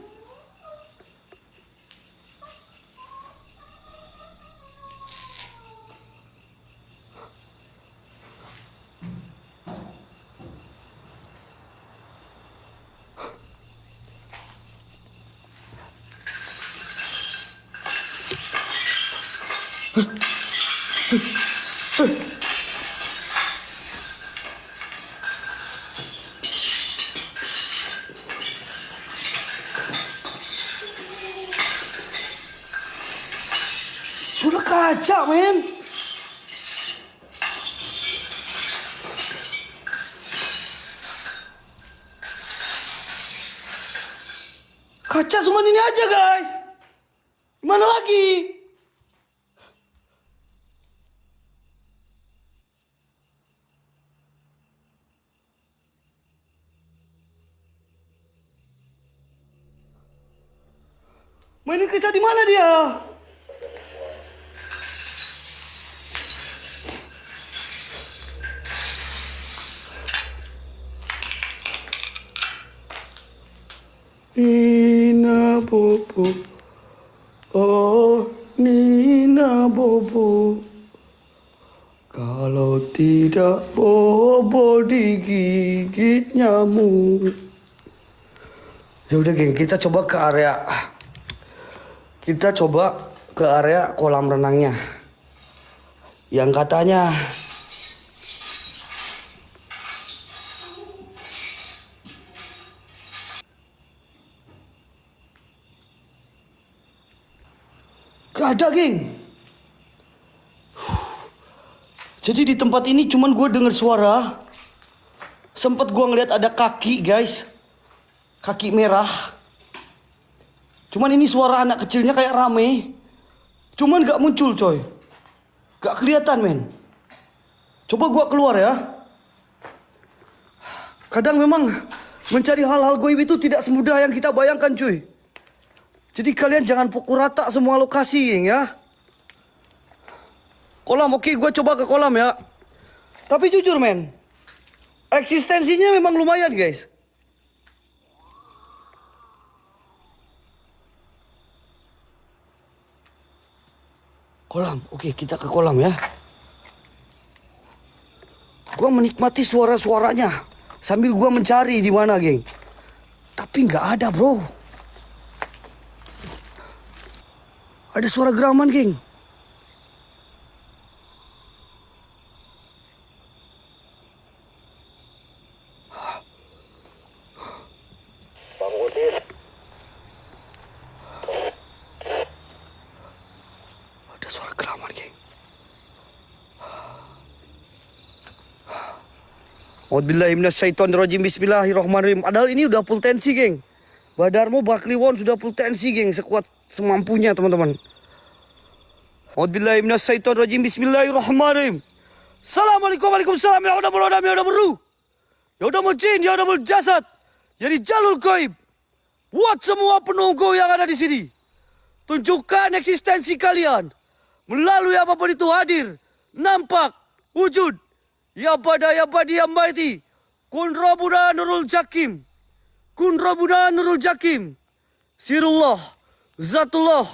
Sudah kaca men. Kaca cuma ini aja guys. Gimana lagi? Mainin kaca di mana dia? Nina Bobo, oh Nina Bobo, kalau tidak Bobo digigit nyamuk. Ya udah geng, kita coba ke area kolam renangnya yang katanya gak ada geng. Jadi di tempat ini cuman gue denger suara. Sempet gue ngeliat ada kaki guys, kaki merah. Cuman ini suara anak kecilnya kayak rame. Cuman gak muncul coy. Gak kelihatan men. Coba gua keluar ya. Kadang memang mencari hal-hal goib itu tidak semudah yang kita bayangkan cuy. Jadi kalian jangan pukul rata semua lokasi ya. Kolam oke, gua coba ke kolam ya. Tapi jujur men, eksistensinya memang lumayan guys. Kolam, oke kita ke kolam ya. Gua menikmati suara-suaranya sambil gua mencari di mana, geng. Tapi nggak ada, bro. Ada suara geraman, geng. Bang Udin, Ada suara geraman, geng. A'udzubillahiminasyaitonirrajim. Bismillahirrahmanirrahim. Padahal ini udah full tensi, geng. Badarmo Bakliwon sudah full tensi, geng. Sekuat semampunya, teman-teman. A'udzubillahiminasyaitonirrajim. Bismillahirrahmanirrahim. Assalamualaikum, waalaikumsalam. Ya udah berodam, ya udah beru. Ya udah jin, ya udah jasad. Jadi jalur gaib. Buat semua penunggu yang ada di sini. Tunjukkan eksistensi kalian. Melalui apapun itu hadir. Nampak. Wujud. Ya bada ya badi ya maiti. Kun Rabbuna Nurul Jakim. Kun Rabbuna Nurul Jakim. Sirullah. Zatullah.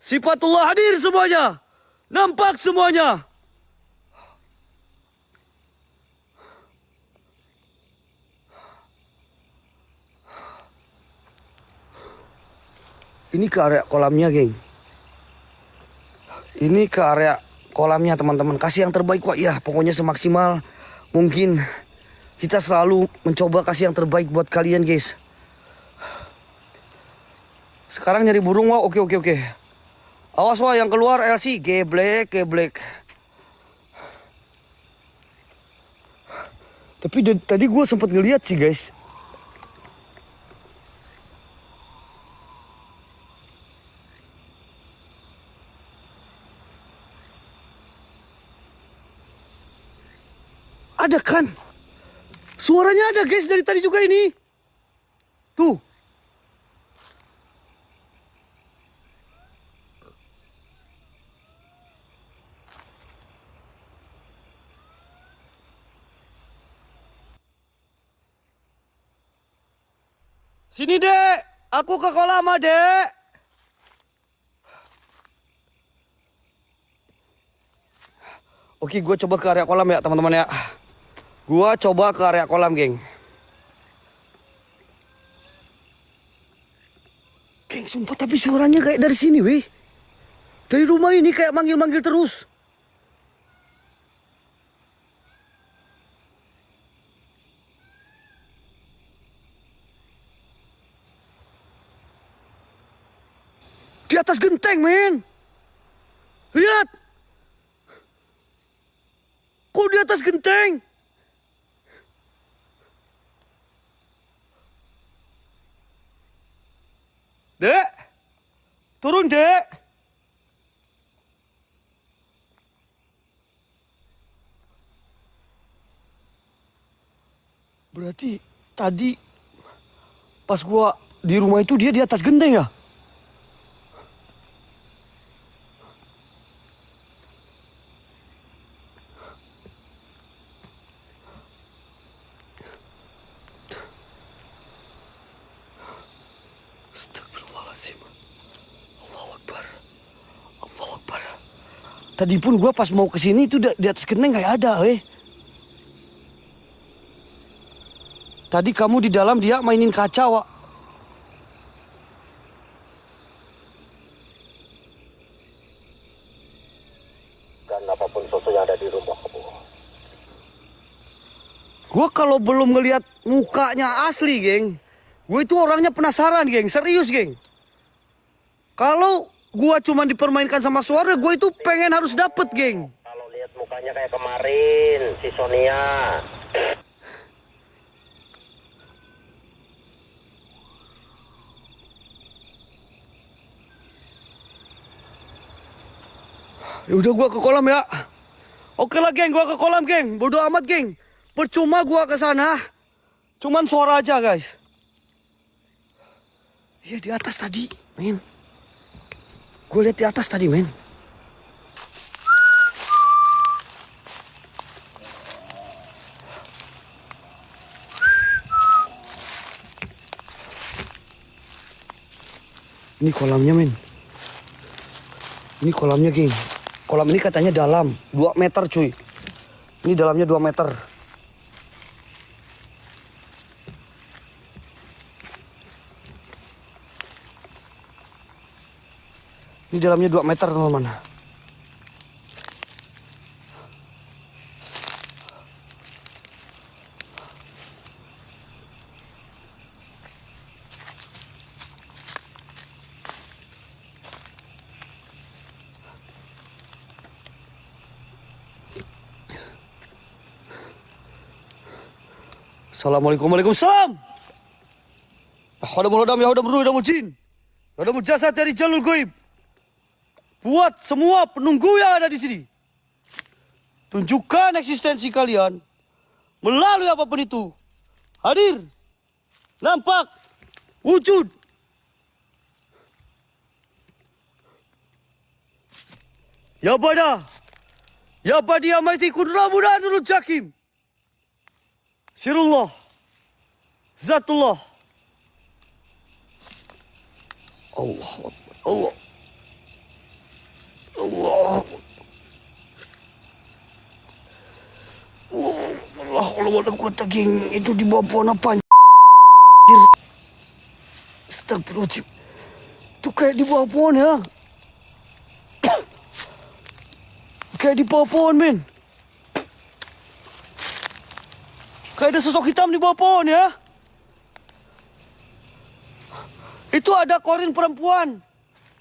Sifatullah hadir semuanya. Nampak semuanya. Ini ke area kolamnya, geng. Ini ke area kolamnya, teman-teman. Kasih yang terbaik, Wak. Ya, pokoknya semaksimal mungkin kita selalu mencoba kasih yang terbaik buat kalian, guys. Sekarang nyari burung, Wak. Oke. Awas, Wak, yang keluar LC. Geblek. Tapi tadi gue sempat ngeliat sih, guys. Ada kan Suaranya ada guys dari tadi juga ini. Tuh. Sini dek, aku ke kolam dek. Oke, gue coba ke area kolam ya teman-teman ya. Gue coba ke area kolam, geng. Geng, sumpah tapi suaranya kayak dari sini, weh. Dari rumah ini kayak manggil-manggil terus. Di atas genteng, men. Lihat. Kok di atas genteng? Dek. Turun, dek. Berarti tadi pas gua di rumah itu dia di atas genteng ya? Astagfirullahaladzim. Allahu Akbar. Allahu Akbar. Tadi pun gua pas mau kesini itu di atas genteng kayak ada, weh. Tadi kamu di dalam dia mainin kaca, Wak. Dan apapun sosok yang ada di rumahmu. Gua kalau belum ngelihat mukanya asli, geng. Gue itu orangnya penasaran, geng. Serius, geng. Kalau gua cuma dipermainkan sama suara, gue itu pengen harus dapet, geng. Kalau lihat mukanya kayak kemarin, si Sonia. Ya udah gua ke kolam ya. Oke lah, geng. Gua ke kolam, geng. Bodoh amat, geng. Percuma gua ke sana. Cuman suara aja, guys. Iya, di atas tadi, men. Gue lihat di atas tadi, men. Ini kolamnya, men. Ini kolamnya, geng. Kolam ini katanya dalam 2 meter, cuy. Ini dalamnya 2 meter. Ini dalamnya 2 meter, teman-teman. Assalamualaikum, waalaikumsalam. Hadamul ya hadamul ruh, hadamul jin. Hadamul jasad dari jalul goib. Buat semua penunggu yang ada di sini. Tunjukkan eksistensi kalian melalui apapun itu. Hadir, nampak, wujud. Ya bada, ya badi amaiti kudramu dan nurut jakim. Sirullah, Zatullah. Allah, Allah. Allah. Allah, kalau ada kuat geng itu di bawah pohon apa? Astagfirullahaladzim. Itu kayak di bawah pohon ya. Kayak di bawah pohon, men. Kayak ada sosok hitam di bawah pohon ya. Itu ada korin perempuan.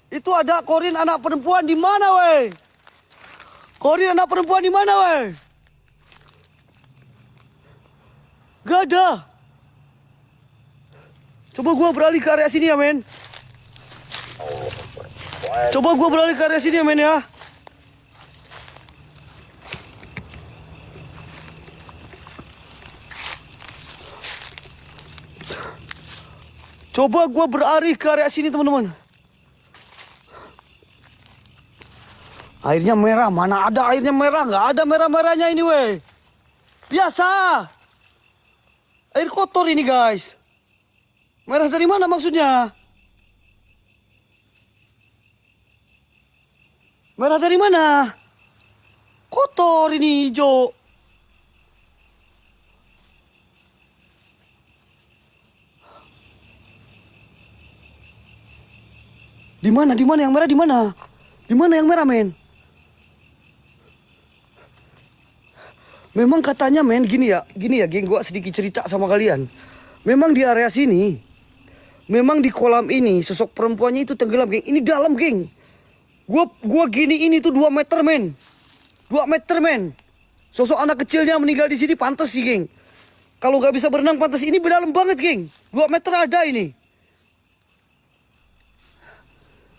Itu ada korin anak perempuan di mana, weh? Korin anak perempuan di mana, weh? Gak ada. Coba gua beralih ke area sini ya, men. Coba gua beralih ke area sini ya, men ya. Coba gua berlari ke area sini teman-teman. Airnya merah, mana ada airnya merah? Nggak ada merah-merahnya ini weh. Biasa. Air kotor ini guys. Merah dari mana maksudnya? Merah dari mana? Kotor ini hijau. Di mana? Di mana yang merah? Di mana? Di mana yang merah, men? Memang katanya, men, gini ya, geng, gua sedikit cerita sama kalian. Memang di area sini, memang di kolam ini sosok perempuannya itu tenggelam, geng. Ini dalam, geng. Gua gini ini tuh 2 meter, men. 2 meter, men. Sosok anak kecilnya meninggal di sini pantas sih, geng. Kalau nggak bisa berenang pantas, ini berdalam banget, geng. 2 meter ada ini.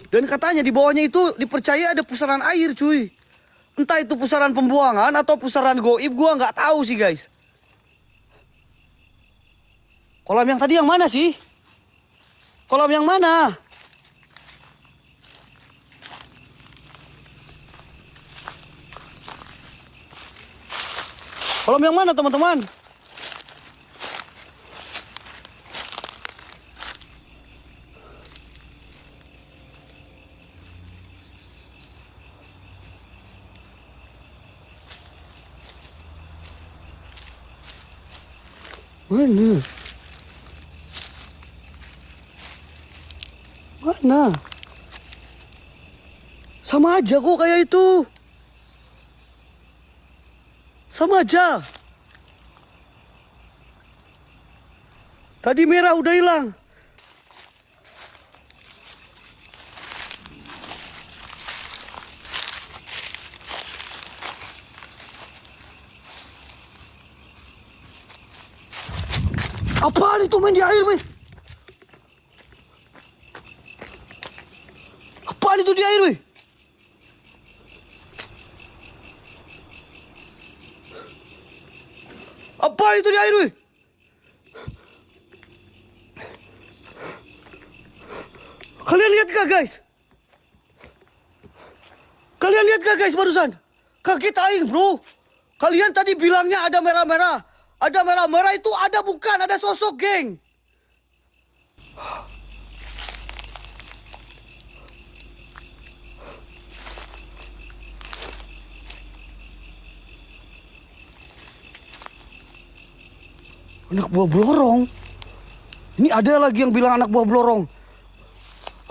Dan katanya di bawahnya itu dipercaya ada pusaran air, cuy. Entah itu pusaran pembuangan atau pusaran goib, gua nggak tahu sih, guys. Kolam yang tadi yang mana sih? Kolam yang mana? Kolam yang mana, teman-teman? Mana? Mana? Sama aja kok kayak itu. Sama aja. Tadi merah udah hilang. Apaan itu, main di air, men? Apaan itu di air, weh? Apaan itu di air, weh? Kalian lihat gak, guys? Kalian lihat gak, guys, barusan? Kaget aing, bro. Kalian tadi bilangnya ada merah-merah. Ada merah-merah itu ada bukan, ada sosok, geng. Anak buah belorong. Ini ada lagi yang bilang anak buah belorong.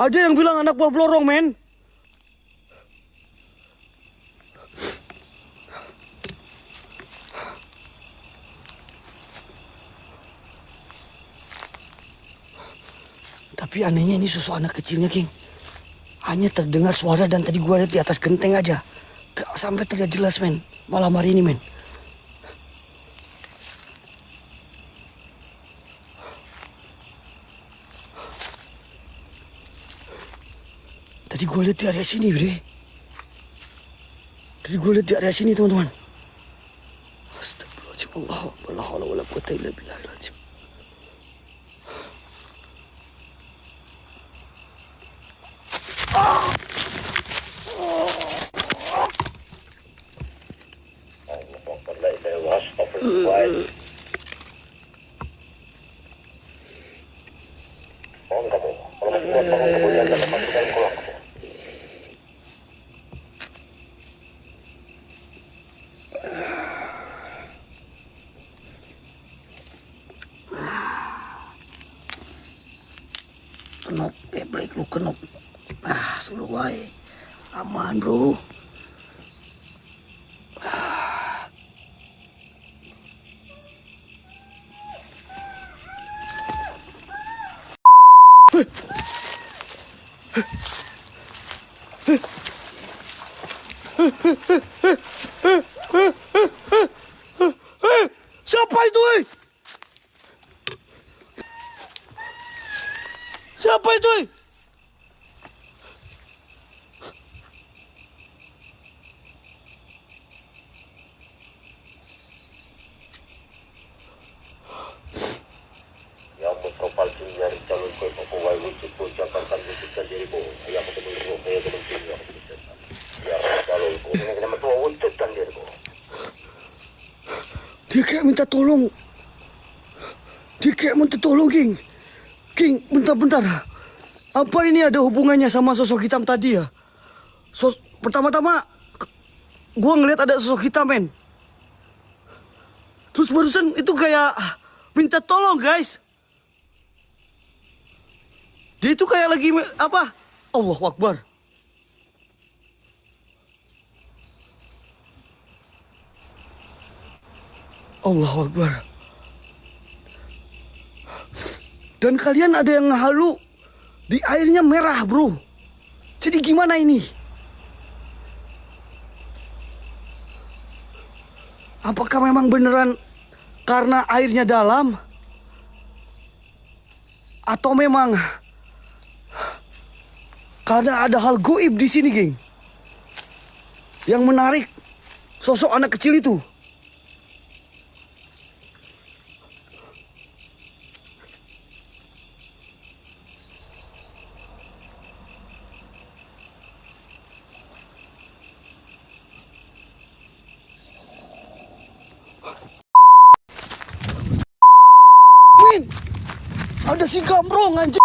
Ada yang bilang anak buah belorong, men. Tapi anehnya ini sosok anak kecilnya, geng. Hanya terdengar suara dan tadi gua lihat di atas genteng aja. Gak sampai terlihat jelas, men. Malam hari ini, men. Tadi gue lihat di area sini, bre. Tadi gue lihat di area sini, teman-teman. Astagfirullahaladzim. La haula wala quwwata illa billahil azim. Kenop, Black lu kenop. Ah, selalu wae. Aman, bro. Siapa itu, eh? Siapa itu, eh? Yang mutropal junior jalur kue Dia kayak minta tolong. Dia kayak minta tolong, King. King, bentar-bentar. Apa ini ada hubungannya sama sosok hitam tadi ya? Pertama-tama, gua ngeliat ada sosok hitam, men. Terus barusan itu kayak minta tolong, guys. Dia itu kayak lagi apa? Allahu Akbar. Allahu Akbar. Dan kalian ada yang ngehalu di airnya merah, bro. Jadi gimana ini? Apakah memang beneran karena airnya dalam? Atau memang karena ada hal goib di sini, geng, yang menarik sosok anak kecil itu? Min, ada si Gambrong anjir.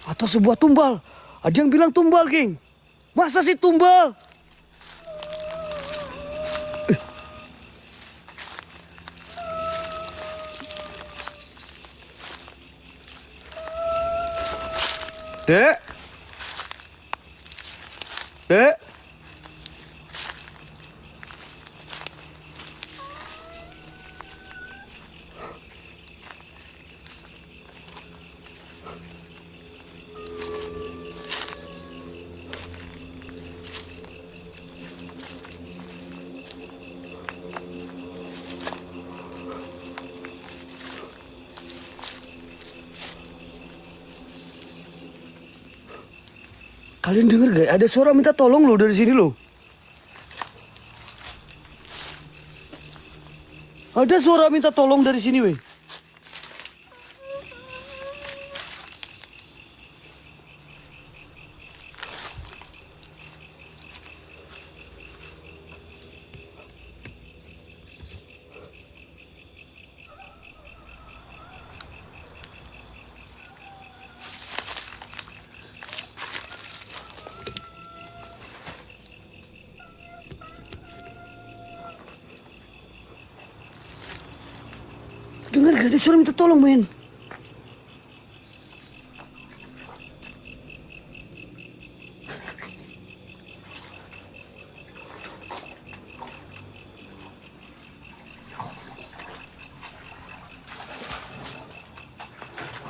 Atau sebuah tumbal. Ada yang bilang tumbal, geng. Masa sih tumbal? Dek. Dek. Kalian denger gak? Ada suara minta tolong loh dari sini loh. Ada suara minta tolong dari sini, weh. Dengar gak? Ada suara minta tolong, men.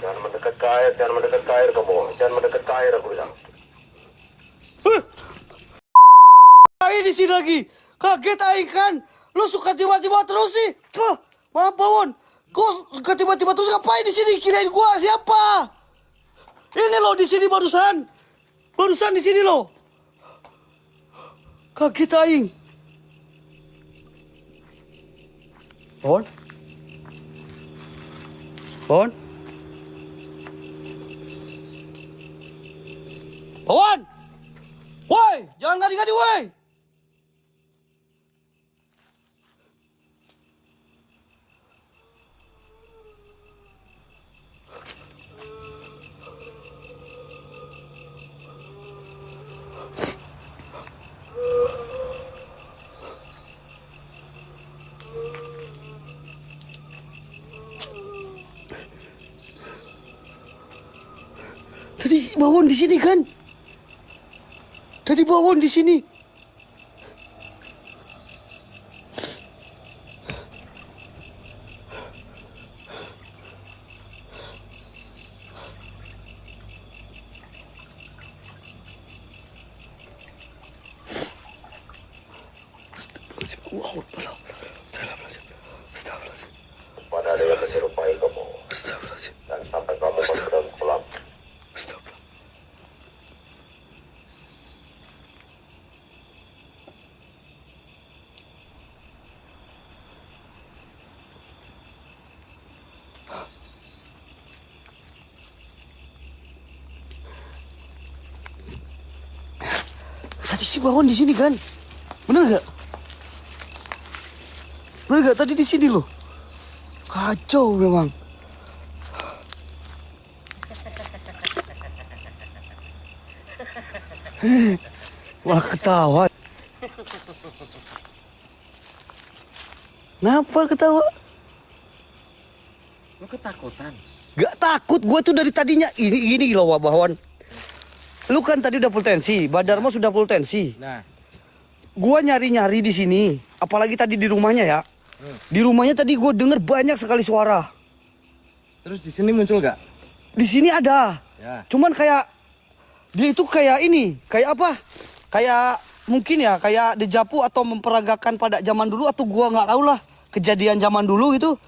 Jangan mendekat ke air, jangan mendekat ke air kamu. Jangan mendekat ke air, aku bilang. Aing di sini lagi. Kaget Aing kan. Lo suka tiba-tiba terus sih. Maaf, Bawon. Kok suka tiba-tiba terus ngapain di sini? Kirain gua siapa? Ini lo di sini barusan. Barusan di sini lo. Kaget Aing. Bawon? Bawon? Bawon! Woi, jangan ngadi-ngadi, woi! Tadi Bawon di sini kan? Tadi Bawon di sini. Astagfirullahaladzim. Pada ada yang menyerupai kamu. Astagfirullahaladzim. Dan sampai kamu bergerak pulang. Astagfirullah. Tadi si Bawan di sini kan? Bener gak? Bener gak tadi di sini loh? Kacau memang. Malah ketawa. Kenapa ketawa? Lu ketakutan. Gak takut, gue tuh dari tadinya ini loh Bawan. Lu kan tadi udah full tensi, Badar mah sudah full tensi. Nah, Gua nyari-nyari di sini, apalagi tadi di rumahnya ya. Di rumahnya tadi gue denger banyak sekali suara. terus di sini muncul gak? Di sini ada. Ya. Cuman kayak dia itu kayak ini, kayak apa? Kayak mungkin ya kayak dejavu atau memperagakan pada zaman dulu atau gua nggak tahu lah kejadian zaman dulu gitu.